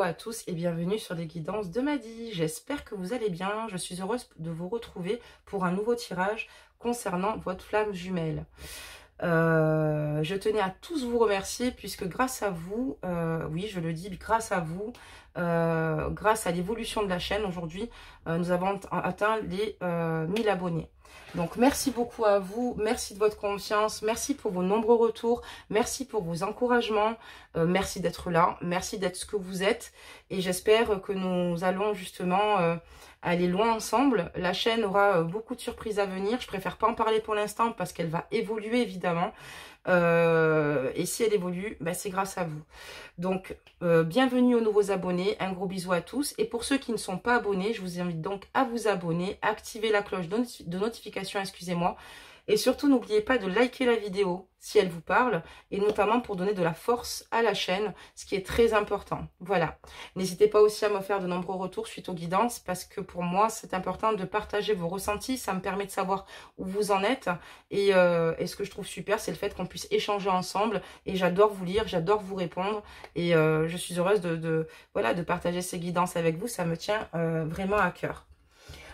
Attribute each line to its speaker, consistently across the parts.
Speaker 1: à tous et bienvenue sur les guidances de Madi. J'espère que vous allez bien. Je suis heureuse de vous retrouver pour un nouveau tirage concernant votre flamme jumelle. Je tenais à tous vous remercier puisque grâce à vous, oui je le dis, grâce à vous, grâce à l'évolution de la chaîne aujourd'hui, nous avons atteint les 1000 abonnés. Donc merci beaucoup à vous, merci de votre confiance, merci pour vos nombreux retours, merci pour vos encouragements, merci d'être là, merci d'être ce que vous êtes et j'espère que nous allons justement aller loin ensemble. La chaîne aura beaucoup de surprises à venir, je préfère pas en parler pour l'instant parce qu'elle va évoluer évidemment. Et si elle évolue, bah, c'est grâce à vous. Donc, bienvenue aux nouveaux abonnés, un gros bisou à tous. Et pour ceux qui ne sont pas abonnés, je vous invite donc à vous abonner, à activer la cloche de notification, excusez-moi. Et surtout, n'oubliez pas de liker la vidéo si elle vous parle, et notamment pour donner de la force à la chaîne, ce qui est très important. Voilà. N'hésitez pas aussi à me faire de nombreux retours suite aux guidances, parce que pour moi, c'est important de partager vos ressentis. Ça me permet de savoir où vous en êtes. Et ce que je trouve super, c'est le fait qu'on puisse échanger ensemble. Et j'adore vous lire, j'adore vous répondre. Et je suis heureuse voilà, de partager ces guidances avec vous. Ça me tient vraiment à cœur.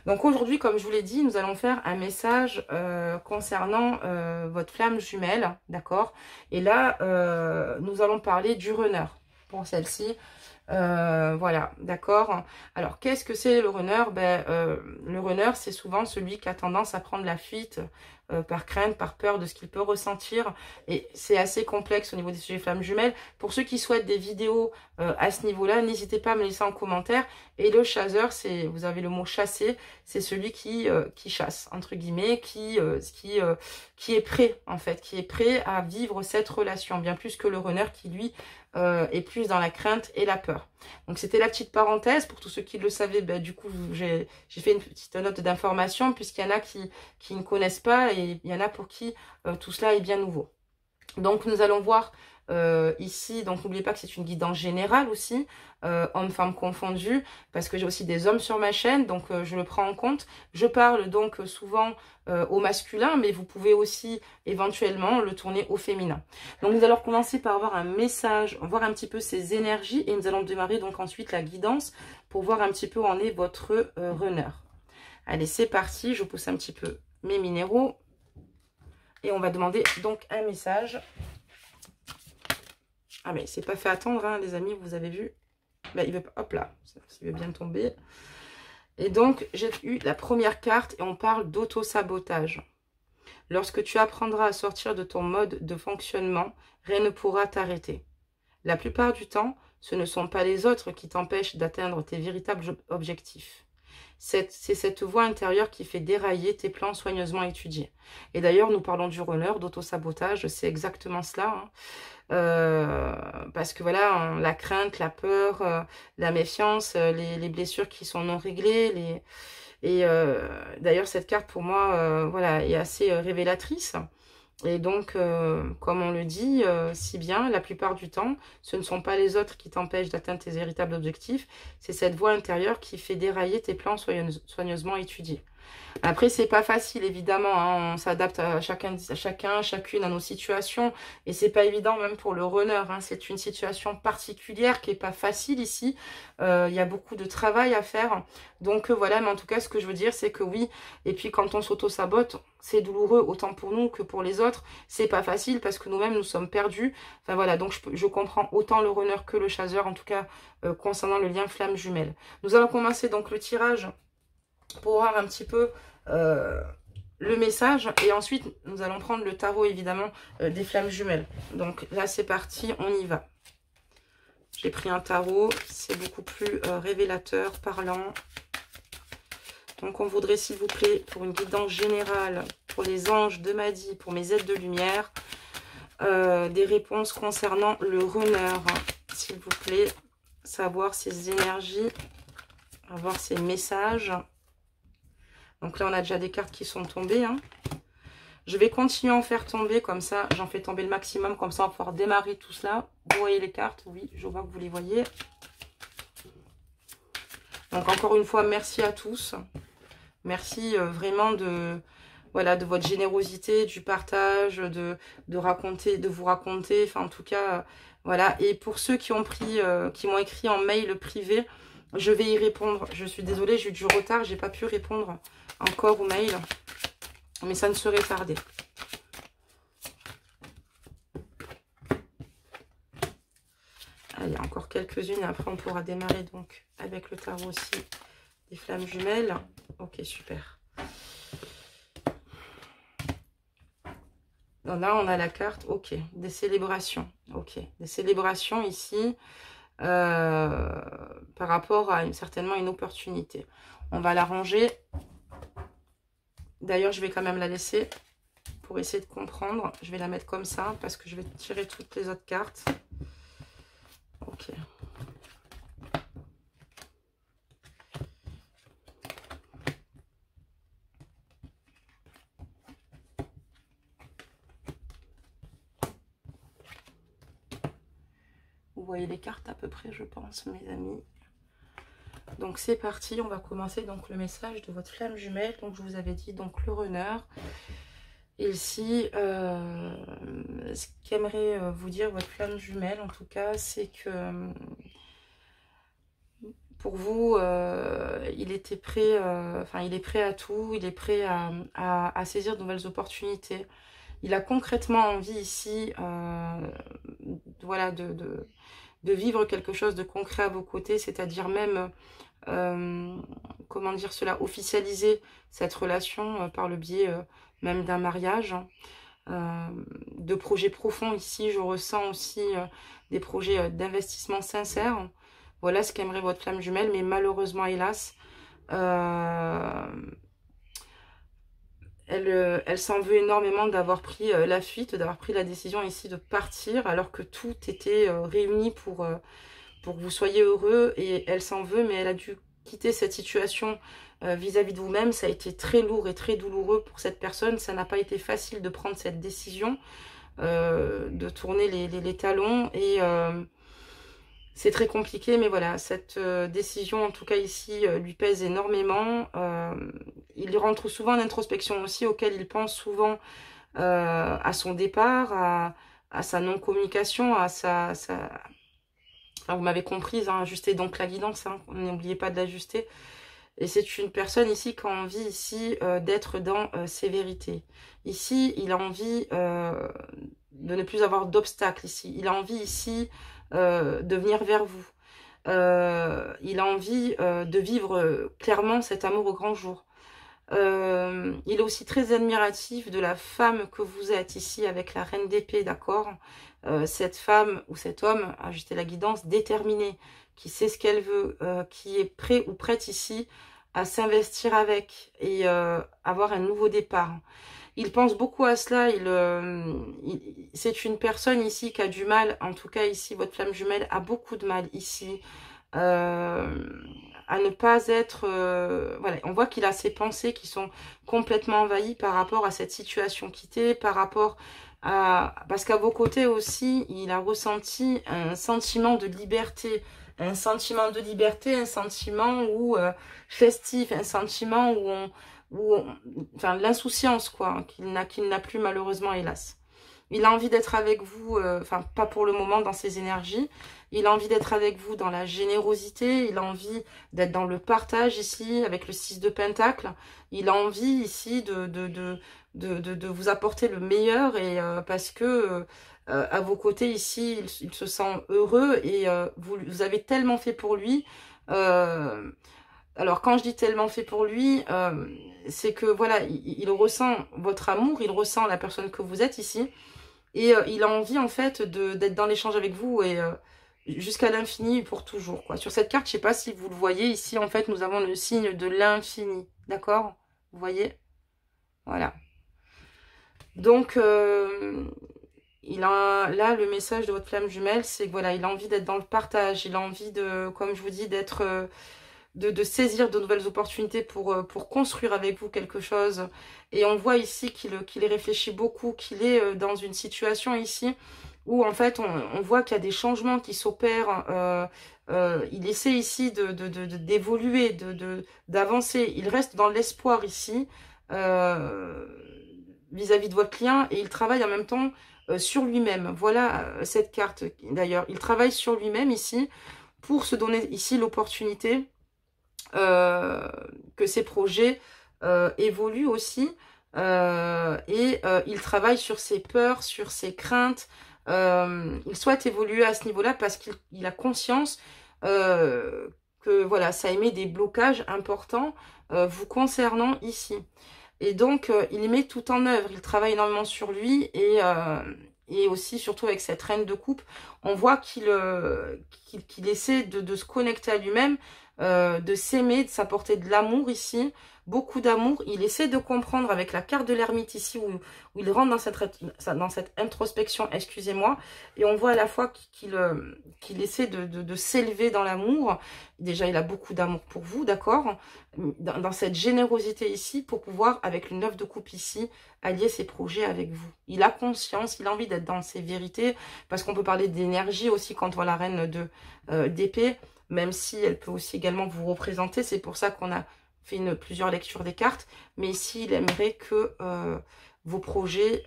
Speaker 1: Donc aujourd'hui, comme je vous l'ai dit, nous allons faire un message concernant votre flamme jumelle, d'accord? Et là, nous allons parler du runner pour celle-ci. Voilà, d'accord. Alors, qu'est-ce que c'est le runner? Le runner, c'est souvent celui qui a tendance à prendre la fuite par crainte, par peur de ce qu'il peut ressentir. Et c'est assez complexe au niveau des sujets flammes jumelles. Pour ceux qui souhaitent des vidéos à ce niveau-là, n'hésitez pas à me laisser en commentaire. Et le chasseur, c'est, vous avez le mot chasser, c'est celui qui chasse, entre guillemets, qui est prêt, en fait, qui est prêt à vivre cette relation, bien plus que le runner qui, lui, est plus dans la crainte et la peur. Donc c'était la petite parenthèse. Pour tous ceux qui le savaient, du coup j'ai fait une petite note d'information puisqu'il y en a qui ne connaissent pas et il y en a pour qui tout cela est bien nouveau. Donc nous allons voir ici, donc n'oubliez pas que c'est une guidance générale aussi, hommes-femmes confondus, parce que j'ai aussi des hommes sur ma chaîne, donc je le prends en compte. Je parle donc souvent au masculin, mais vous pouvez aussi éventuellement le tourner au féminin. Donc nous allons commencer par avoir un message, voir un petit peu ces énergies, et nous allons démarrer donc ensuite la guidance pour voir un petit peu où en est votre runner. Allez, c'est parti, je pousse un petit peu mes minéraux, et on va demander donc un message. Ah mais c'est pas fait attendre, hein, les amis, vous avez vu. Ben, il veut, hop là, il veut bien tomber. Et donc, j'ai eu la première carte et on parle d'auto-sabotage. Lorsque tu apprendras à sortir de ton mode de fonctionnement, rien ne pourra t'arrêter. La plupart du temps, ce ne sont pas les autres qui t'empêchent d'atteindre tes véritables objectifs. C'est cette voix intérieure qui fait dérailler tes plans soigneusement étudiés. Et d'ailleurs, nous parlons du runner, d'auto-sabotage, c'est exactement cela. Hein. Parce que voilà, la crainte, la peur, la méfiance, les blessures qui sont non réglées. D'ailleurs, cette carte, pour moi, voilà, est assez révélatrice. Et donc, comme on le dit si bien, la plupart du temps, ce ne sont pas les autres qui t'empêchent d'atteindre tes véritables objectifs, c'est cette voix intérieure qui fait dérailler tes plans soigneusement étudiés. Après, c'est pas facile, évidemment, hein, on s'adapte à chacune à nos situations, et c'est pas évident même pour le runner, hein, c'est une situation particulière qui est pas facile ici, il y a beaucoup de travail à faire, donc voilà, mais en tout cas, ce que je veux dire, c'est que oui, et puis quand on s'auto-sabote, c'est douloureux, autant pour nous que pour les autres, c'est pas facile, parce que nous-mêmes, nous sommes perdus, enfin voilà, donc je comprends autant le runner que le chasseur, en tout cas, concernant le lien flamme jumelle. Nous allons commencer donc le tirage, pour voir un petit peu le message, et ensuite nous allons prendre le tarot évidemment des flammes jumelles. Donc là c'est parti, on y va. J'ai pris un tarot, c'est beaucoup plus révélateur, parlant. Donc on voudrait s'il vous plaît, pour une guidance générale, pour les anges de Madi, pour mes aides de lumière, des réponses concernant le runner, s'il vous plaît, savoir ses énergies, avoir ses messages. Donc là, on a déjà des cartes qui sont tombées. Hein. Je vais continuer à en faire tomber, comme ça, j'en fais tomber le maximum, comme ça, on va pouvoir démarrer tout cela. Vous voyez les cartes? Oui, je vois que vous les voyez. Donc, encore une fois, merci à tous. Merci vraiment voilà, de votre générosité, du partage, de raconter, de vous raconter, enfin en tout cas, voilà. Et pour ceux qui ont pris, qui m'ont écrit en mail privé, je vais y répondre. Je suis désolée, j'ai eu du retard, j'ai pas pu répondre encore au mail, mais ça ne serait tardé. Allez, encore quelques-unes et après on pourra démarrer donc avec le tarot aussi des flammes jumelles. Ok, super. Donc là, on a la carte, ok, des célébrations. Ok, des célébrations ici par rapport à certainement une opportunité. On va la ranger. D'ailleurs, je vais quand même la laisser pour essayer de comprendre. Je vais la mettre comme ça parce que je vais tirer toutes les autres cartes. Ok. Vous voyez les cartes à peu près, je pense, mes amis. Donc c'est parti, on va commencer donc le message de votre flamme jumelle. Donc je vous avais dit donc le runner. Et ici, ce qu'aimerait vous dire votre flamme jumelle, en tout cas, c'est que pour vous, il était prêt, il est prêt à tout, il est prêt à saisir de nouvelles opportunités. Il a concrètement envie ici, voilà, de vivre quelque chose de concret à vos côtés, c'est-à-dire même, comment dire cela, officialiser cette relation par le biais même d'un mariage, de projets profonds ici. Je ressens aussi des projets d'investissement sincère. Voilà ce qu'aimerait votre flamme jumelle, mais malheureusement, hélas, elle s'en veut énormément d'avoir pris la fuite, d'avoir pris la décision ici de partir, alors que tout était réuni pour que vous soyez heureux. Et elle s'en veut, mais elle a dû quitter cette situation vis-à-vis de vous-même. Ça a été très lourd et très douloureux pour cette personne. Ça n'a pas été facile de prendre cette décision, de tourner les talons. Et c'est très compliqué, mais voilà, cette décision, en tout cas ici, lui pèse énormément. Il rentre souvent en introspection aussi, auquel il pense souvent à son départ, à sa non-communication, à sa... Enfin, vous m'avez comprise, hein, ajuster donc la guidance, hein, n'oubliez pas de l'ajuster. Et c'est une personne ici qui a envie ici d'être dans ses vérités. Ici, il a envie de ne plus avoir d'obstacles ici. Il a envie ici de venir vers vous. Il a envie de vivre clairement cet amour au grand jour. Il est aussi très admiratif de la femme que vous êtes ici avec la reine d'épée, d'accord, cette femme ou cet homme, ajuster la guidance, déterminée, qui sait ce qu'elle veut, qui est prêt ou prête ici à s'investir avec et avoir un nouveau départ. Il pense beaucoup à cela. C'est une personne ici qui a du mal, en tout cas ici, votre flamme jumelle a beaucoup de mal ici à ne pas être... voilà, on voit qu'il a ses pensées qui sont complètement envahies par rapport à cette situation quittée, par rapport à... Parce qu'à vos côtés aussi, il a ressenti un sentiment de liberté, un sentiment où festif, un sentiment enfin l'insouciance quoi, qu'il n'a plus malheureusement, hélas. Il a envie d'être avec vous, enfin pas pour le moment dans ses énergies. Il a envie d'être avec vous dans la générosité. Il a envie d'être dans le partage ici avec le 6 de Pentacle. Il a envie ici de vous apporter le meilleur et parce que à vos côtés ici, il se sent heureux et vous avez tellement fait pour lui. Alors quand je dis tellement fait pour lui, c'est que voilà, il ressent votre amour, il ressent la personne que vous êtes ici. Et il a envie en fait d'être dans l'échange avec vous et jusqu'à l'infini et pour toujours, quoi. Sur cette carte, je sais pas si vous le voyez, ici en fait nous avons le signe de l'infini, d'accord? Vous voyez? Voilà. Donc il a là le message de votre flamme jumelle, c'est que voilà, il a envie d'être dans le partage, il a envie de, comme je vous dis, d'être de saisir de nouvelles opportunités pour construire avec vous quelque chose. Et on voit ici qu'il réfléchit beaucoup, qu'il est dans une situation ici où en fait on voit qu'il y a des changements qui s'opèrent. Il essaie ici d'évoluer, d'avancer. Il reste dans l'espoir ici. vis-à-vis de votre client, et il travaille en même temps sur lui-même. Voilà cette carte d'ailleurs. Il travaille sur lui-même ici pour se donner ici l'opportunité que ses projets évoluent aussi. Il travaille sur ses peurs, sur ses craintes. Il souhaite évoluer à ce niveau-là parce qu'il a conscience que voilà, ça émet des blocages importants vous concernant ici. Et donc, il met tout en œuvre. Il travaille énormément sur lui et aussi, surtout avec cette reine de coupe, on voit qu'il essaie de se connecter à lui-même, de s'aimer, de s'apporter de l'amour ici, beaucoup d'amour. Il essaie de comprendre avec la carte de l'ermite ici, où il rentre dans cette introspection, excusez-moi, et on voit à la fois qu'il essaie de s'élever dans l'amour. Déjà, il a beaucoup d'amour pour vous, d'accord, dans cette générosité ici, pour pouvoir, avec le 9 de coupe ici, allier ses projets avec vous. Il a conscience, il a envie d'être dans ses vérités, parce qu'on peut parler d'énergie aussi quand on voit la reine d'épée, même si elle peut aussi également vous représenter. C'est pour ça qu'on a fait plusieurs lectures des cartes. Mais ici, il aimerait que vos projets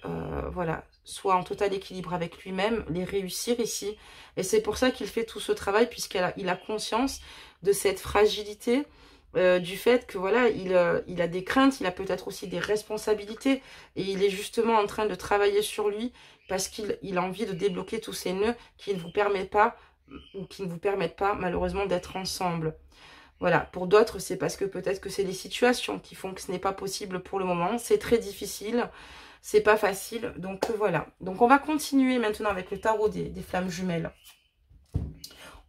Speaker 1: voilà, soient en total équilibre avec lui-même, les réussir ici. Et c'est pour ça qu'il fait tout ce travail, puisqu'il a conscience de cette fragilité, du fait que voilà, il a des craintes, il a peut-être aussi des responsabilités. Et il est justement en train de travailler sur lui, parce qu'il a envie de débloquer tous ces nœuds qui ne vous permettent pas, ou qui ne vous permettent pas malheureusement d'être ensemble. Voilà, pour d'autres, c'est parce que peut-être que c'est les situations qui font que ce n'est pas possible pour le moment. C'est très difficile, c'est pas facile, donc voilà. Donc on va continuer maintenant avec le tarot des flammes jumelles.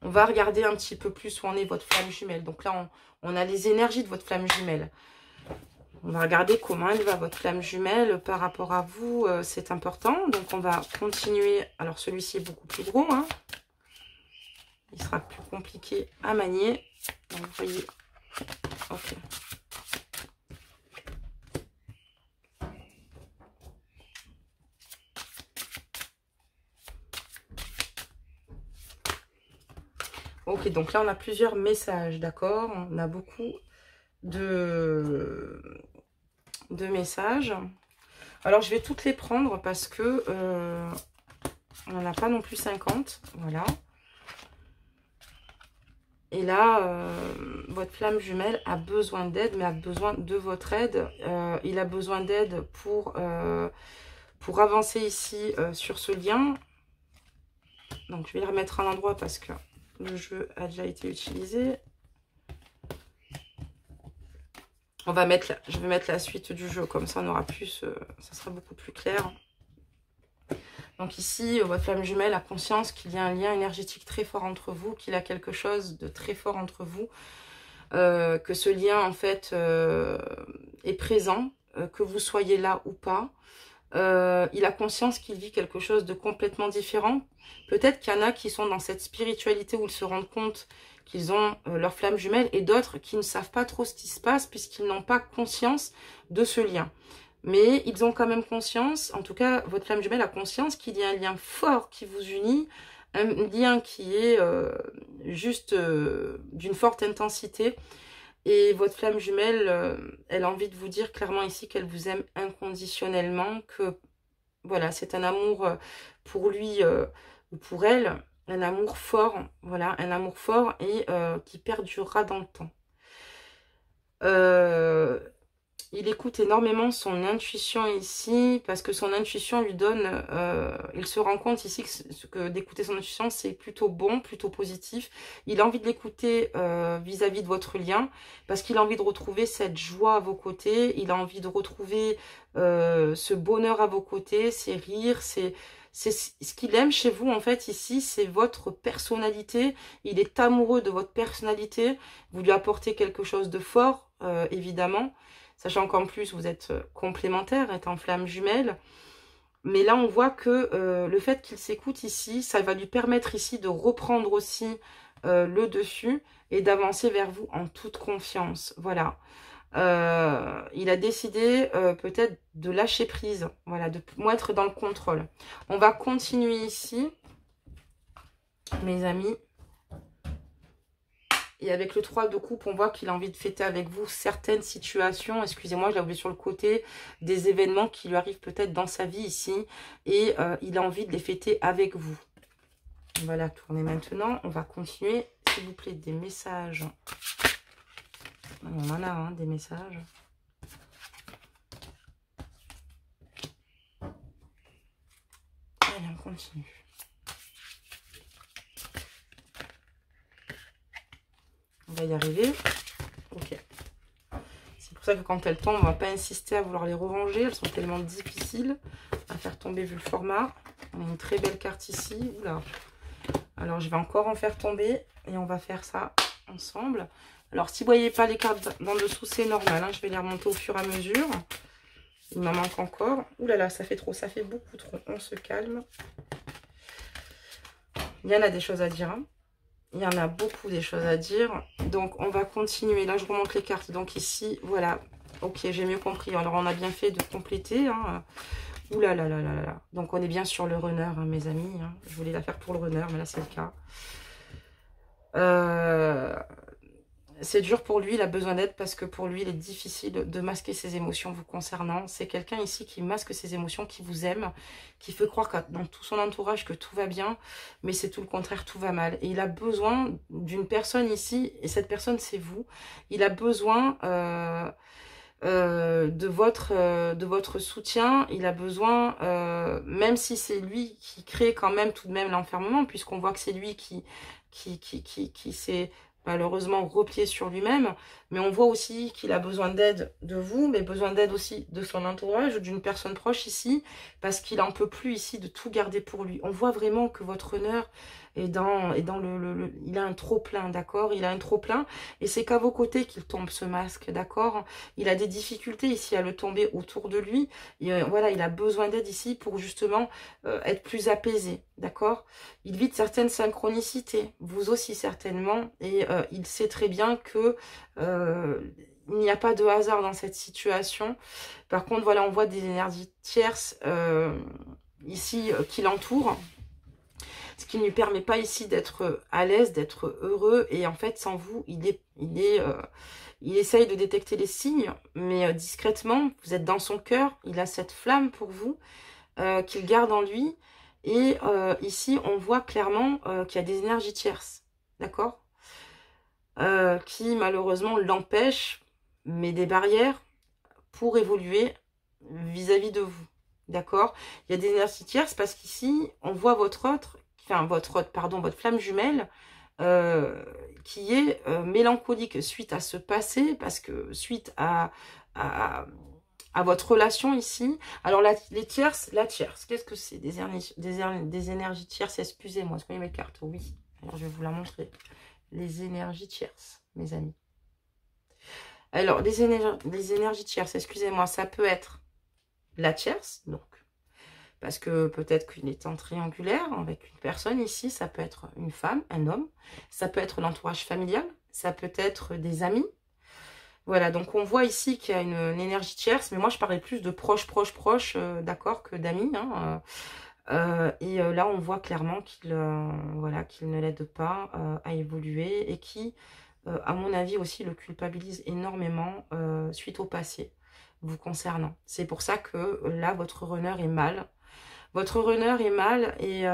Speaker 1: On va regarder un petit peu plus où en est votre flamme jumelle. Donc là, on a les énergies de votre flamme jumelle. On va regarder comment elle va, votre flamme jumelle, par rapport à vous. C'est important, donc on va continuer. Alors celui-ci est beaucoup plus gros, hein. Il sera plus compliqué à manier. Donc, vous voyez. Ok. Ok, donc là, on a plusieurs messages, d'accord? On a beaucoup de messages. Alors, je vais toutes les prendre parce que on n'en a pas non plus 50. Voilà. Et là, votre flamme jumelle a besoin d'aide, mais a besoin de votre aide. Il a besoin d'aide pour avancer ici sur ce lien. Donc, je vais le remettre à l'endroit parce que le jeu a déjà été utilisé. Je vais mettre la suite du jeu, comme ça on aura plus, ça sera beaucoup plus clair. Donc ici, votre flamme jumelle a conscience qu'il y a un lien énergétique très fort entre vous, qu'il y a quelque chose de très fort entre vous, que ce lien en fait est présent, que vous soyez là ou pas. Il a conscience qu'il vit quelque chose de complètement différent. Peut-être qu'il y en a qui sont dans cette spiritualité où ils se rendent compte qu'ils ont leur flamme jumelle, et d'autres qui ne savent pas trop ce qui se passe puisqu'ils n'ont pas conscience de ce lien. Mais ils ont quand même conscience, en tout cas votre flamme jumelle a conscience qu'il y a un lien fort qui vous unit, un lien qui est juste d'une forte intensité. Et votre flamme jumelle, elle a envie de vous dire clairement ici qu'elle vous aime inconditionnellement, que voilà, c'est un amour pour lui ou pour elle, un amour fort, voilà, un amour fort et qui perdurera dans le temps. Il écoute énormément son intuition ici, parce que son intuition lui donne, il se rend compte ici que d'écouter son intuition, c'est plutôt bon, plutôt positif. Il a envie de l'écouter vis-à-vis de votre lien, parce qu'il a envie de retrouver cette joie à vos côtés, il a envie de retrouver ce bonheur à vos côtés, ces rires, c'est ce qu'il aime chez vous en fait ici, c'est votre personnalité. Il est amoureux de votre personnalité, vous lui apportez quelque chose de fort, évidemment. Sachant qu'en plus, vous êtes complémentaires, étant flamme jumelle. Mais là, on voit que le fait qu'il s'écoute ici, ça va lui permettre ici de reprendre aussi le dessus et d'avancer vers vous en toute confiance. Voilà. Il a décidé peut-être de lâcher prise, voilà, de moins être dans le contrôle. On va continuer ici, mes amis. Et avec le 3 de coupe, on voit qu'il a envie de fêter avec vous certaines situations. Excusez-moi, je l'ai oublié sur le côté. Des événements qui lui arrivent peut-être dans sa vie ici. Et il a envie de les fêter avec vous. On va la tourner maintenant. On va continuer. S'il vous plaît, des messages. On en a, hein, des messages. Allez, on continue. On va y arriver. Ok. C'est pour ça que quand elles tombent, on ne va pas insister à vouloir les ranger. Elles sont tellement difficiles à faire tomber vu le format. On a une très belle carte ici. Oula. Alors, je vais encore en faire tomber. Et on va faire ça ensemble. Alors, si vous ne voyez pas les cartes d'en dessous, c'est normal. Hein. Je vais les remonter au fur et à mesure. Il m'en manque encore. Ouh là là, ça fait trop. Ça fait beaucoup trop. On se calme. Il y en a des choses à dire. Hein. Il y en a beaucoup des choses à dire. Donc, on va continuer. Là, je remonte les cartes. Donc, ici, voilà. Ok, j'ai mieux compris. Alors, on a bien fait de compléter. Hein. Ouh là là là là là. Donc, on est bien sur le runner, hein, mes amis. Hein. Je voulais la faire pour le runner, mais là, c'est le cas. C'est dur pour lui, il a besoin d'aide parce que pour lui, il est difficile de masquer ses émotions vous concernant. C'est quelqu'un ici qui masque ses émotions, qui vous aime, qui fait croire dans tout son entourage que tout va bien, mais c'est tout le contraire, tout va mal. Et il a besoin d'une personne ici, et cette personne, c'est vous. Il a besoin de votre soutien, il a besoin, même si c'est lui qui crée quand même tout de même l'enfermement, puisqu'on voit que c'est lui qui s'est malheureusement replié sur lui-même, mais on voit aussi qu'il a besoin d'aide de vous, mais besoin d'aide aussi de son entourage, d'une personne proche ici, parce qu'il n'en peut plus ici de tout garder pour lui. On voit vraiment que votre honneur est dans il a un trop-plein, d'accord? Il a un trop-plein, et c'est qu'à vos côtés qu'il tombe ce masque, d'accord? Il a des difficultés ici à le tomber autour de lui, et voilà, il a besoin d'aide ici pour justement être plus apaisé, d'accord? Il vit de certaines synchronicités, vous aussi certainement, et il sait très bien que il n'y a pas de hasard dans cette situation. Par contre, voilà, on voit des énergies tierces ici qui l'entourent, ce qui ne lui permet pas ici d'être à l'aise, d'être heureux. Et en fait, sans vous, il essaye de détecter les signes, mais discrètement, vous êtes dans son cœur, il a cette flamme pour vous, qu'il garde en lui. Et ici, on voit clairement qu'il y a des énergies tierces, d'accord, qui malheureusement l'empêchent, mais des barrières pour évoluer vis-à-vis de vous, d'accord. Il y a des énergies tierces parce qu'ici, on voit votre flamme jumelle qui est mélancolique suite à ce passé, parce que suite à votre relation ici. Alors, la tierce, qu'est-ce que c'est? Des énergies tierces, excusez-moi, est-ce que vous voyez mes cartes? Oui, alors je vais vous la montrer. Les énergies tierces, mes amis. Alors, les énergies tierces, excusez-moi, ça peut être la tierce, donc, parce que peut-être qu'il est en triangulaire avec une personne ici, ça peut être une femme, un homme, ça peut être l'entourage familial, ça peut être des amis. Voilà, donc on voit ici qu'il y a une énergie tierce, mais moi je parlais plus de proche, d'accord, que d'amis. Hein, et là, on voit clairement qu'il qu'il ne l'aide pas à évoluer et qui, à mon avis aussi, le culpabilise énormément suite au passé vous concernant. C'est pour ça que là, votre runner est mal. Votre runner est mal et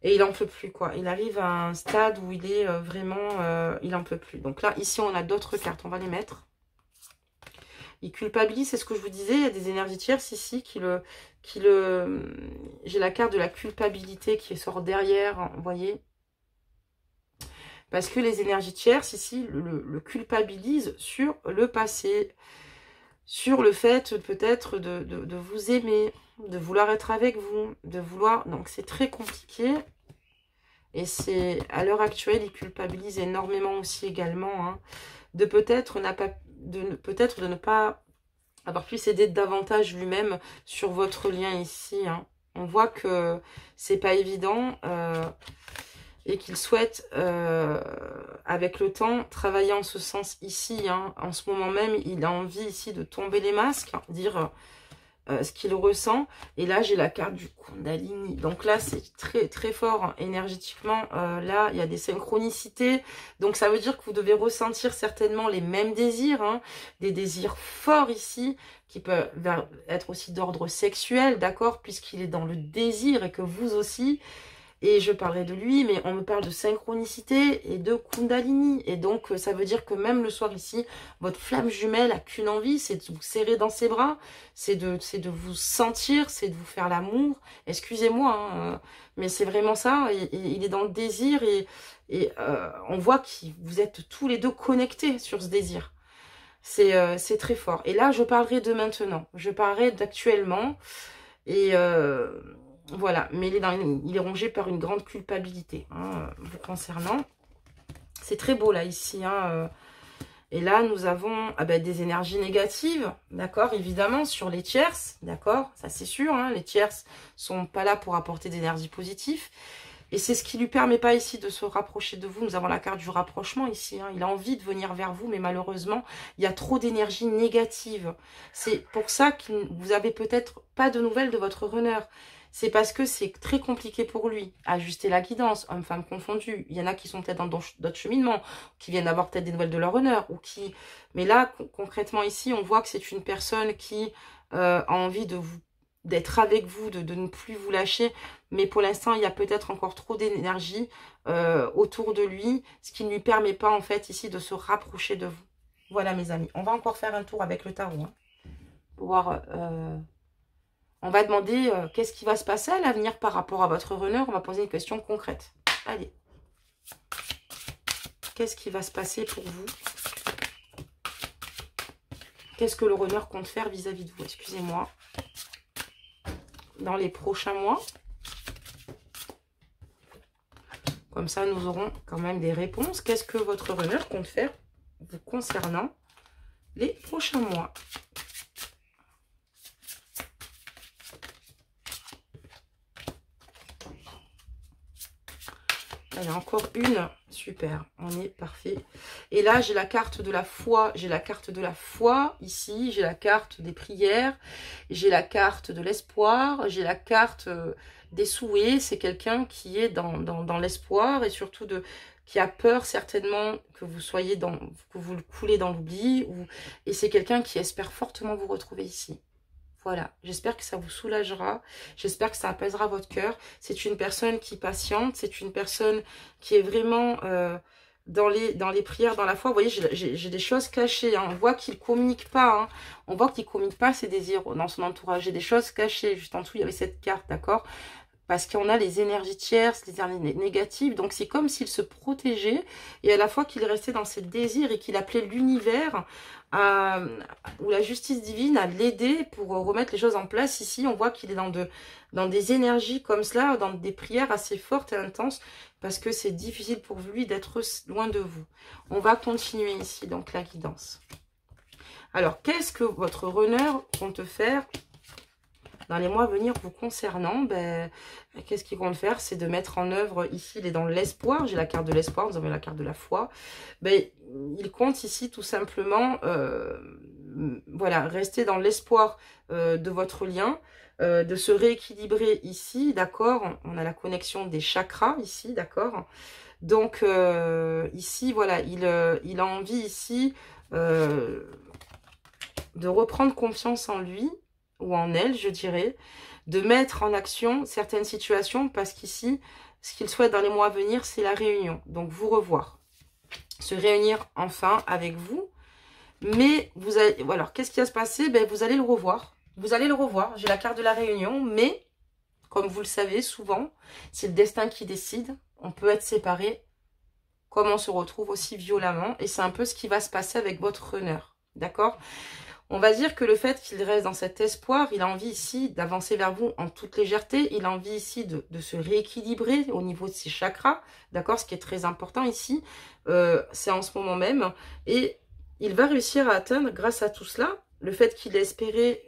Speaker 1: il n'en peut plus, quoi. Il arrive à un stade où il est vraiment... il n'en peut plus. Donc là, ici, on a d'autres cartes. On va les mettre. Il culpabilise, c'est ce que je vous disais. Il y a des énergies tierces ici j'ai la carte de la culpabilité qui sort derrière, vous voyez. Parce que les énergies tierces ici le culpabilisent sur le passé, sur le fait peut-être de vous aimer, de vouloir être avec vous, de vouloir... Donc c'est très compliqué. Et c'est à l'heure actuelle, il culpabilise énormément aussi également, hein, de peut-être de ne pas avoir pu s'aider davantage lui-même sur votre lien ici. Hein. On voit que c'est pas évident et qu'il souhaite, avec le temps, travailler en ce sens ici. Hein. En ce moment même, il a envie ici de tomber les masques, dire ce qu'il ressent. Et là, j'ai la carte du Kundalini. Donc là, c'est très, très fort hein, énergétiquement. Là, il y a des synchronicités. Donc, ça veut dire que vous devez ressentir certainement les mêmes désirs. Hein, des désirs forts ici, qui peuvent être aussi d'ordre sexuel, d'accord, puisqu'il est dans le désir et que vous aussi. Et je parlerai de lui, mais on me parle de synchronicité et de Kundalini. Et donc, ça veut dire que même le soir ici, votre flamme jumelle a qu'une envie, c'est de vous serrer dans ses bras, c'est de vous sentir, c'est de vous faire l'amour. Excusez-moi, hein, mais c'est vraiment ça. Il est dans le désir et on voit que vous êtes tous les deux connectés sur ce désir. C'est très fort. Et là, je parlerai de maintenant. Je parlerai d'actuellement. Et... voilà, mais il est rongé par une grande culpabilité, hein, vous concernant. C'est très beau, là, ici. Hein, et là, nous avons des énergies négatives, d'accord, évidemment, sur les tierces, d'accord, ça c'est sûr. Hein, les tierces sont pas là pour apporter d'énergie positive. Et c'est ce qui lui permet pas ici de se rapprocher de vous. Nous avons la carte du rapprochement ici. Hein. Il a envie de venir vers vous, mais malheureusement, il y a trop d'énergie négative. C'est pour ça que vous avez peut-être pas de nouvelles de votre runner. C'est parce que c'est très compliqué pour lui. Ajuster la guidance, homme-femme confondus. Il y en a qui sont peut-être dans d'autres cheminements, qui viennent d'avoir peut-être des nouvelles de leur runner. Mais là, concrètement ici, on voit que c'est une personne qui a envie d'être avec vous, de ne plus vous lâcher. Mais pour l'instant, il y a peut-être encore trop d'énergie autour de lui, ce qui ne lui permet pas en fait ici de se rapprocher de vous. Voilà mes amis. On va encore faire un tour avec le tarot. Hein, pour voir... on va demander qu'est-ce qui va se passer à l'avenir par rapport à votre runner. On va poser une question concrète. Allez. Qu'est-ce qui va se passer pour vous? Qu'est-ce que le runner compte faire vis-à-vis de vous? Excusez-moi. Dans les prochains mois. Comme ça, nous aurons quand même des réponses. Qu'est-ce que votre runner compte faire vous concernant les prochains mois? Il y a encore une. Super, on est parfait. Et là, j'ai la carte de la foi. J'ai la carte de la foi ici. J'ai la carte des prières. J'ai la carte de l'espoir. J'ai la carte des souhaits. C'est quelqu'un qui est dans l'espoir et surtout qui a peur certainement que vous soyez que vous le coulez dans l'oubli. Et c'est quelqu'un qui espère fortement vous retrouver ici. Voilà, j'espère que ça vous soulagera, j'espère que ça apaisera votre cœur. C'est une personne qui patiente, c'est une personne qui est vraiment dans les prières, dans la foi. Vous voyez, j'ai des choses cachées, hein. On voit qu'il ne communique pas, hein. On voit qu'il ne communique pas ses désirs dans son entourage. J'ai des choses cachées, juste en dessous, il y avait cette carte, d'accord? Parce qu'on a les énergies tierces, les énergies négatives. Donc, c'est comme s'il se protégeait et à la fois qu'il restait dans ses désirs et qu'il appelait l'univers ou la justice divine à l'aider pour remettre les choses en place. Ici, on voit qu'il est dans des énergies comme cela, dans des prières assez fortes et intenses parce que c'est difficile pour lui d'être loin de vous. On va continuer ici, donc, la guidance. Alors, qu'est-ce que votre runner compte faire dans les mois à venir vous concernant? Qu'est-ce qu'ils compte faire? C'est de mettre en œuvre, ici il est dans l'espoir, j'ai la carte de l'espoir, nous avons la carte de la foi. Il compte ici tout simplement, voilà, rester dans l'espoir de votre lien, de se rééquilibrer ici, d'accord? On a la connexion des chakras ici, d'accord? Donc ici, voilà, il a envie ici de reprendre confiance en lui, ou en elle, je dirais, de mettre en action certaines situations parce qu'ici, ce qu'il souhaite dans les mois à venir, c'est la réunion. Donc, vous revoir. Se réunir enfin avec vous. Mais, vous allez, alors, qu'est-ce qui va se passer? Vous allez le revoir. Vous allez le revoir. J'ai la carte de la réunion, mais, comme vous le savez, souvent, c'est le destin qui décide. On peut être séparés, comme on se retrouve aussi violemment. Et c'est un peu ce qui va se passer avec votre runner. D'accord? On va dire que le fait qu'il reste dans cet espoir, il a envie ici d'avancer vers vous en toute légèreté. Il a envie ici de se rééquilibrer au niveau de ses chakras. D'accord? Ce qui est très important ici, c'est en ce moment même. Et il va réussir à atteindre, grâce à tout cela, le fait qu'il ait espéré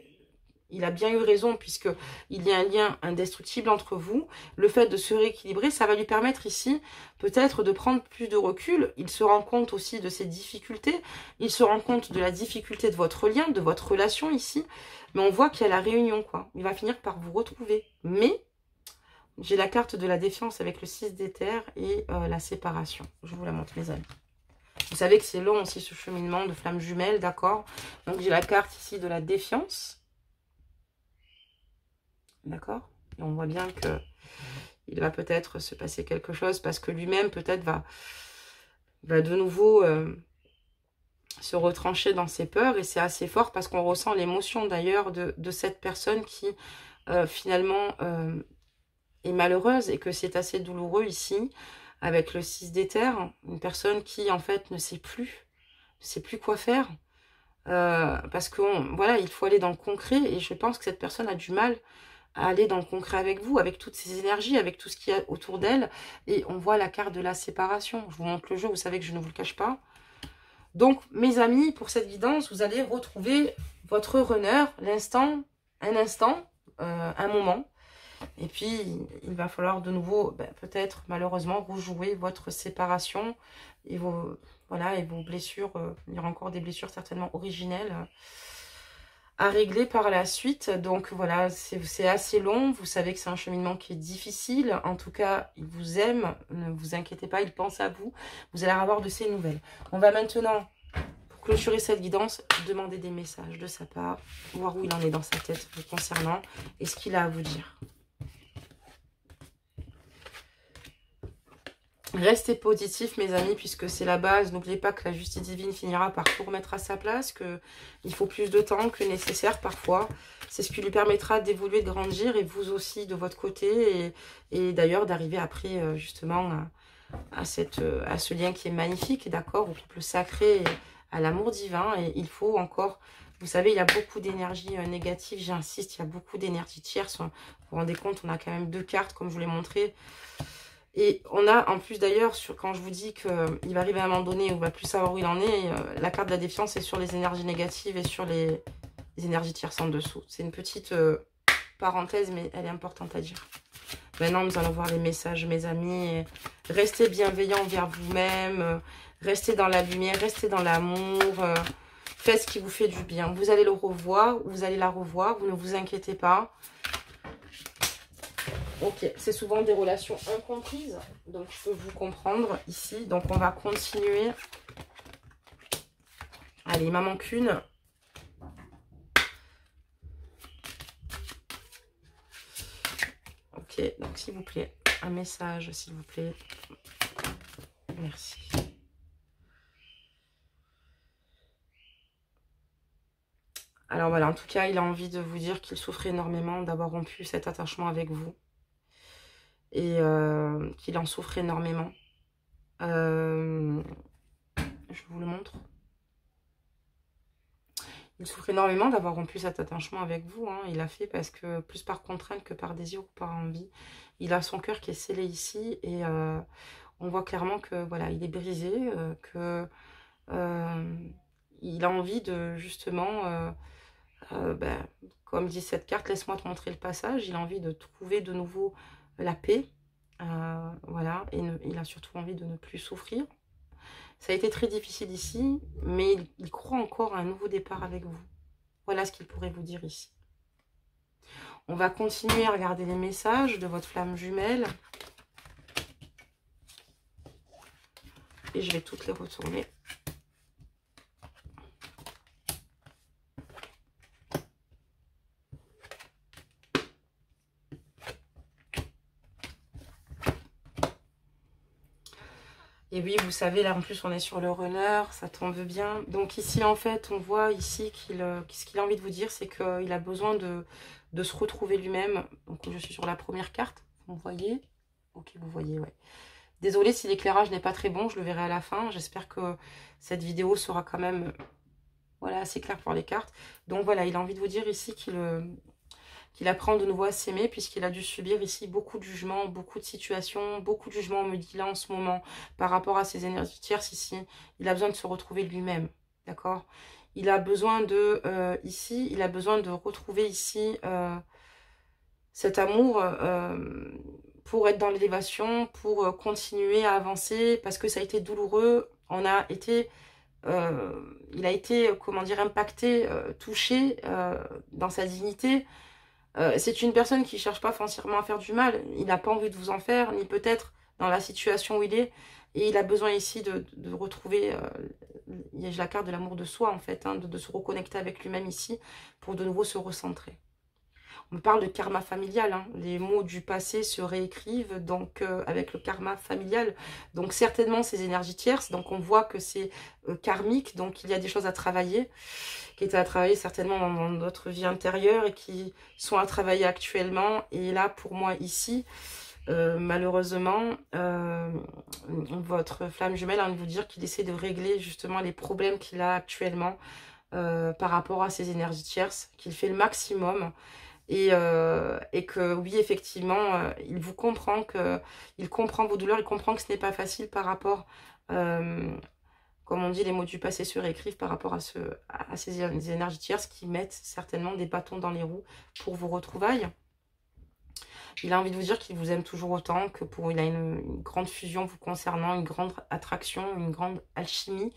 Speaker 1: il a bien eu raison, puisqu'il y a un lien indestructible entre vous. Le fait de se rééquilibrer, ça va lui permettre ici, peut-être, de prendre plus de recul. Il se rend compte aussi de ses difficultés. Il se rend compte de la difficulté de votre lien, de votre relation ici. Mais on voit qu'il y a la réunion, quoi. Il va finir par vous retrouver. Mais j'ai la carte de la défiance avec le 6 d'éther et la séparation. Je vous la montre, mes amis. Vous savez que c'est long aussi, ce cheminement de flammes jumelles, d'accord? Donc, j'ai la carte ici de la défiance. D'accord? Et on voit bien que il va peut-être se passer quelque chose parce que lui-même peut-être va de nouveau se retrancher dans ses peurs. Et c'est assez fort parce qu'on ressent l'émotion d'ailleurs de cette personne qui finalement est malheureuse et que c'est assez douloureux ici avec le 6 d'éther. Une personne qui en fait ne sait plus quoi faire. Parce que voilà, il faut aller dans le concret et je pense que cette personne a du mal à aller dans le concret avec vous, avec toutes ces énergies, avec tout ce qu'il y a autour d'elle. Et on voit la carte de la séparation. Je vous montre le jeu, vous savez que je ne vous le cache pas. Donc, mes amis, pour cette guidance, vous allez retrouver votre runner, un instant, un moment. Et puis, il va falloir de nouveau, peut-être, malheureusement, rejouer votre séparation et vos blessures. Il y aura encore des blessures certainement originelles à régler par la suite. Donc voilà, c'est assez long. Vous savez que c'est un cheminement qui est difficile. En tout cas, il vous aime. Ne vous inquiétez pas, il pense à vous. Vous allez avoir de ses nouvelles. On va maintenant, pour clôturer cette guidance, demander des messages de sa part, voir où il en est dans sa tête le concernant et ce qu'il a à vous dire. Restez positifs, mes amis, puisque c'est la base. N'oubliez pas que la justice divine finira par tout remettre à sa place, qu'il faut plus de temps que nécessaire parfois. C'est ce qui lui permettra d'évoluer, de grandir, et vous aussi de votre côté, et d'ailleurs d'arriver après justement à ce lien qui est magnifique, d'accord, au couple sacré, à l'amour divin. Et il faut encore, vous savez, il y a beaucoup d'énergie négative, j'insiste, il y a beaucoup d'énergie tierce. Vous vous rendez compte, on a quand même 2 cartes, comme je vous l'ai montré. Et on a, en plus d'ailleurs, quand je vous dis qu'il va arriver à un moment donné où on va plus savoir où il en est, la carte de la défiance est sur les énergies négatives et sur les énergies tierces en dessous. C'est une petite parenthèse, mais elle est importante à dire. Maintenant, nous allons voir les messages, mes amis. Restez bienveillants envers vous-même, restez dans la lumière, restez dans l'amour, faites ce qui vous fait du bien. Vous allez le revoir, vous allez la revoir, vous ne vous inquiétez pas. Ok, c'est souvent des relations incomprises, donc je peux vous comprendre ici. Donc on va continuer. Allez, il m'en manque une. Ok, donc s'il vous plaît, un message, s'il vous plaît. Merci. Alors voilà, en tout cas, il a envie de vous dire qu'il souffre énormément d'avoir rompu cet attachement avec vous. Et qu'il en souffre énormément. Je vous le montre. Il souffre énormément d'avoir rompu cet attachement avec vous. Hein. Il l'a fait parce que, plus par contrainte que par désir ou par envie, il a son cœur qui est scellé ici. Et on voit clairement que voilà, il est brisé, il a envie de justement, comme dit cette carte, laisse-moi te montrer le passage. Il a envie de trouver de nouveau la paix, voilà, et il a surtout envie de ne plus souffrir. Ça a été très difficile ici, mais il croit encore à un nouveau départ avec vous. Voilà ce qu'il pourrait vous dire ici. On va continuer à regarder les messages de votre flamme jumelle. Et je vais toutes les retourner. Et oui, vous savez, là en plus on est sur le runner, ça tombe bien. Donc ici en fait, on voit ici ce qu'il a envie de vous dire, c'est qu'il a besoin de se retrouver lui-même. Donc je suis sur la première carte, vous voyez? Ok, vous voyez, ouais. Désolée si l'éclairage n'est pas très bon, je le verrai à la fin. J'espère que cette vidéo sera quand même voilà, assez claire pour les cartes. Donc voilà, il a envie de vous dire ici qu'il apprend de nouveau à s'aimer, puisqu'il a dû subir ici beaucoup de jugements, beaucoup de situations, beaucoup de jugements, on me dit là en ce moment, par rapport à ses énergies tierces ici. Il a besoin de se retrouver lui-même, d'accord? il a besoin de, ici, il a besoin de retrouver ici cet amour pour être dans l'élévation, pour continuer à avancer, parce que ça a été douloureux, il a été, comment dire, impacté, touché dans sa dignité. C'est une personne qui ne cherche pas foncièrement à faire du mal, il n'a pas envie de vous en faire, ni peut-être dans la situation où il est, et il a besoin ici de retrouver, il y a la carte de l'amour de soi en fait, hein, de se reconnecter avec lui-même ici, pour de nouveau se recentrer. On parle de karma familial, hein. Les mots du passé se réécrivent donc avec le karma familial. Donc certainement ces énergies tierces, donc on voit que c'est karmique, donc il y a des choses à travailler, qui étaient à travailler certainement dans notre vie intérieure et qui sont à travailler actuellement. Et là pour moi ici, malheureusement, votre flamme jumelle a envie de vous dire qu'il essaie de régler justement les problèmes qu'il a actuellement par rapport à ces énergies tierces, qu'il fait le maximum. Et que oui, effectivement, il vous comprend, il comprend vos douleurs, il comprend que ce n'est pas facile par rapport, comme on dit, les mots du passé se réécrivent par rapport à ces énergies tierces qui mettent certainement des bâtons dans les roues pour vos retrouvailles. Il a envie de vous dire qu'il vous aime toujours autant, que il a une grande fusion vous concernant, une grande attraction, une grande alchimie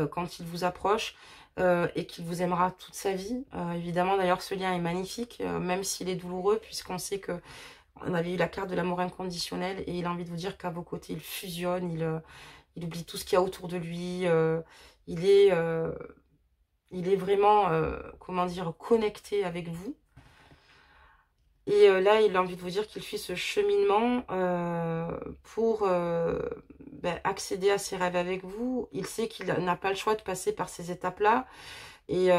Speaker 1: quand il vous approche. Et qu'il vous aimera toute sa vie. Évidemment, d'ailleurs, ce lien est magnifique, même s'il est douloureux, puisqu'on sait que on avait eu la carte de l'amour inconditionnel, et il a envie de vous dire qu'à vos côtés, il fusionne, il oublie tout ce qu'il y a autour de lui, il est vraiment, comment dire, connecté avec vous. Et là, il a envie de vous dire qu'il fait ce cheminement pour accéder à ses rêves avec vous. Il sait qu'il n'a pas le choix de passer par ces étapes-là. Et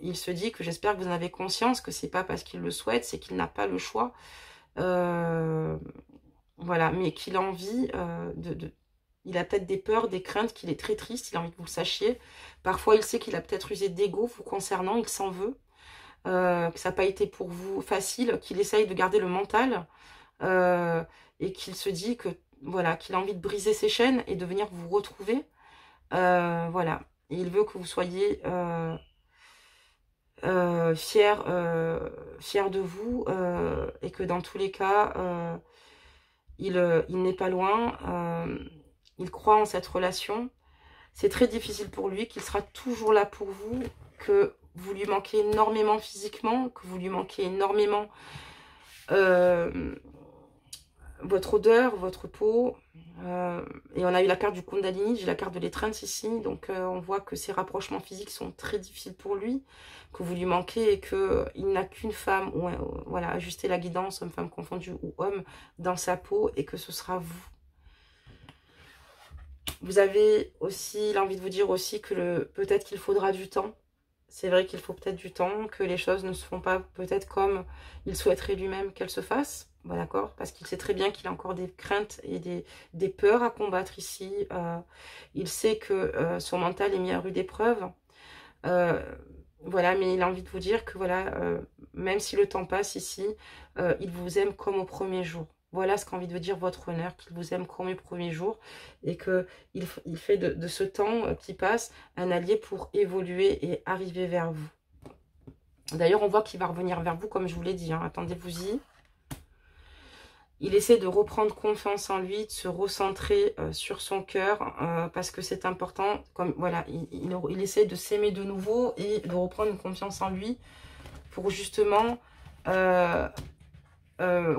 Speaker 1: il se dit que j'espère que vous en avez conscience, que c'est pas parce qu'il le souhaite, c'est qu'il n'a pas le choix. Voilà, mais qu'il a envie il a peut-être des peurs, des craintes, qu'il est très triste, il a envie que vous le sachiez. Parfois, il sait qu'il a peut-être usé d'ego vous concernant, il s'en veut. Que ça n'a pas été pour vous facile, qu'il essaye de garder le mental et qu'il se dit que voilà, qu'il a envie de briser ses chaînes et de venir vous retrouver. Voilà, et il veut que vous soyez fiers de vous et que dans tous les cas, il n'est pas loin. Il croit en cette relation. C'est très difficile pour lui, qu'il sera toujours là pour vous, que vous lui manquez énormément physiquement, que vous lui manquez énormément votre odeur, votre peau. Et on a eu la carte du Kundalini, j'ai la carte de l'étreinte ici. Donc on voit que ces rapprochements physiques sont très difficiles pour lui, que vous lui manquez et qu'il n'a qu'une femme, ou voilà, ajuster la guidance, homme-femme confondue ou homme, dans sa peau, et que ce sera vous. Vous avez aussi l'envie de vous dire aussi que peut-être qu'il faudra du temps. C'est vrai qu'il faut peut-être du temps, que les choses ne se font pas peut-être comme il souhaiterait lui-même qu'elles se fassent. Bon, d'accord, parce qu'il sait très bien qu'il a encore des craintes et des peurs à combattre ici. Il sait que son mental est mis à rude épreuve. Voilà, mais il a envie de vous dire que voilà, même si le temps passe ici, il vous aime comme au premier jour. Voilà ce qu'a envie de vous dire votre honneur, qu'il vous aime comme au premier jour et qu'il fait de ce temps qui passe un allié pour évoluer et arriver vers vous. D'ailleurs, on voit qu'il va revenir vers vous, comme je vous l'ai dit. Hein. Attendez-vous-y. Il essaie de reprendre confiance en lui, de se recentrer sur son cœur, parce que c'est important. Comme voilà, il essaie de s'aimer de nouveau et de reprendre une confiance en lui pour justement...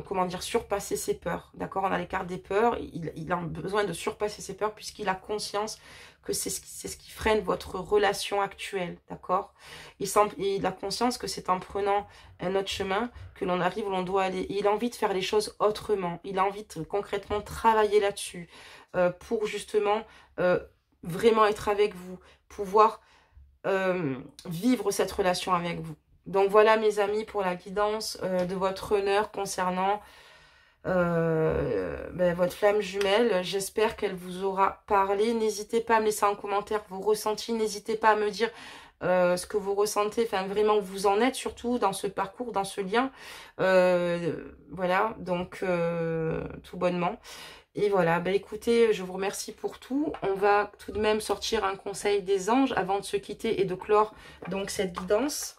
Speaker 1: comment dire, surpasser ses peurs, d'accord? On a les cartes des peurs, il a besoin de surpasser ses peurs puisqu'il a conscience que c'est ce qui freine votre relation actuelle, d'accord? Il a conscience que c'est en prenant un autre chemin que l'on arrive où l'on doit aller. Et il a envie de faire les choses autrement, il a envie de concrètement travailler là-dessus pour justement vraiment être avec vous, pouvoir vivre cette relation avec vous. Donc voilà mes amis pour la guidance de votre honneur concernant votre flamme jumelle. J'espère qu'elle vous aura parlé. N'hésitez pas à me laisser en commentaire vos ressentis. N'hésitez pas à me dire ce que vous ressentez, enfin vraiment où vous en êtes surtout dans ce parcours, dans ce lien. Voilà, donc tout bonnement. Et voilà, bah écoutez, je vous remercie pour tout. On va tout de même sortir un conseil des anges avant de se quitter et de clore donc cette guidance.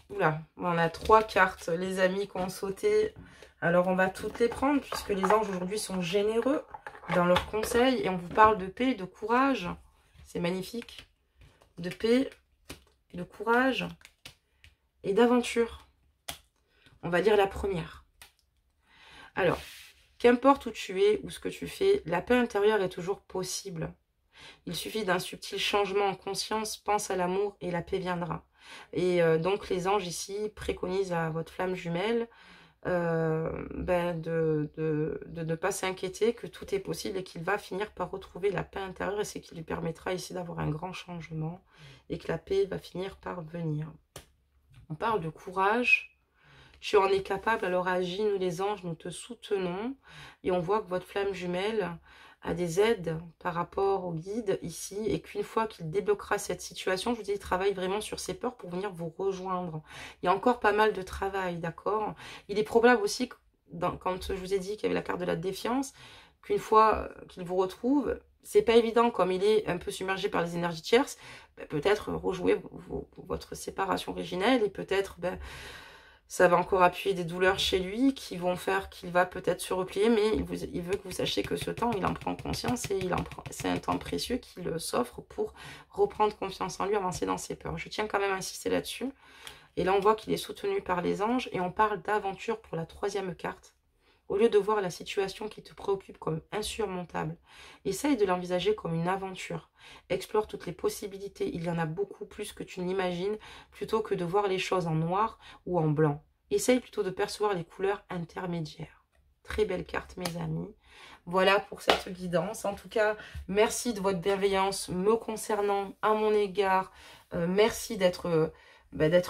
Speaker 1: Oula, on a 3 cartes, les amis, qui ont sauté. Alors, on va toutes les prendre, puisque les anges, aujourd'hui, sont généreux dans leurs conseils. Et on vous parle de paix, de courage. C'est magnifique. De paix, de courage et d'aventure. On va dire la première. Alors, qu'importe où tu es ou ce que tu fais, la paix intérieure est toujours possible. Il suffit d'un subtil changement en conscience, pense à l'amour et la paix viendra. Et donc les anges ici préconisent à votre flamme jumelle de ne pas s'inquiéter, que tout est possible et qu'il va finir par retrouver la paix intérieure, et c'est qui lui permettra ici d'avoir un grand changement et que la paix va finir par venir. On parle de courage. Tu en es capable, alors agis, nous les anges, nous te soutenons. Et on voit que votre flamme jumelle a des aides par rapport au guide ici, et qu'une fois qu'il débloquera cette situation, je vous dis, il travaille vraiment sur ses peurs pour venir vous rejoindre. Il y a encore pas mal de travail, d'accord? Il est probable aussi, quand je vous ai dit qu'il y avait la carte de la défiance, qu'une fois qu'il vous retrouve, c'est pas évident, comme il est un peu submergé par les énergies tierces, peut-être rejouer votre séparation originelle, et peut-être ça va encore appuyer des douleurs chez lui qui vont faire qu'il va peut-être se replier, mais il veut que vous sachiez que ce temps, il en prend conscience, et c'est un temps précieux qu'il s'offre pour reprendre confiance en lui, avancer dans ses peurs. Je tiens quand même à insister là-dessus. Et là, on voit qu'il est soutenu par les anges, et on parle d'aventure pour la 3e carte. Au lieu de voir la situation qui te préoccupe comme insurmontable, essaye de l'envisager comme une aventure. Explore toutes les possibilités, il y en a beaucoup plus que tu n'imagines, plutôt que de voir les choses en noir ou en blanc. Essaye plutôt de percevoir les couleurs intermédiaires. Très belle carte, mes amis. Voilà pour cette guidance. En tout cas, merci de votre bienveillance me concernant, à mon égard. Merci d'être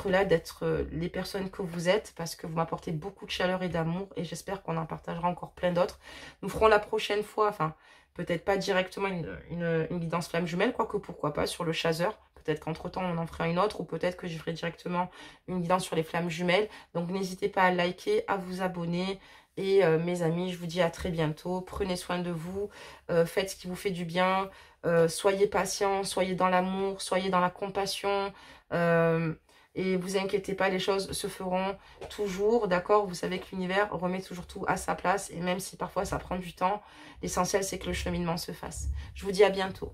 Speaker 1: là, d'être les personnes que vous êtes, parce que vous m'apportez beaucoup de chaleur et d'amour, et j'espère qu'on en partagera encore plein d'autres. Nous ferons la prochaine fois, enfin, peut-être pas directement une guidance flamme jumelle, quoique pourquoi pas, sur le chasseur. Peut-être qu'entre-temps, on en fera une autre, ou peut-être que je ferai directement une guidance sur les flammes jumelles. Donc, n'hésitez pas à liker, à vous abonner. Et mes amis, je vous dis à très bientôt. Prenez soin de vous, faites ce qui vous fait du bien, soyez patients, soyez dans l'amour, soyez dans la compassion. Et vous inquiétez pas, les choses se feront toujours, d'accord? Vous savez que l'univers remet toujours tout à sa place, et même si parfois ça prend du temps, l'essentiel c'est que le cheminement se fasse. Je vous dis à bientôt.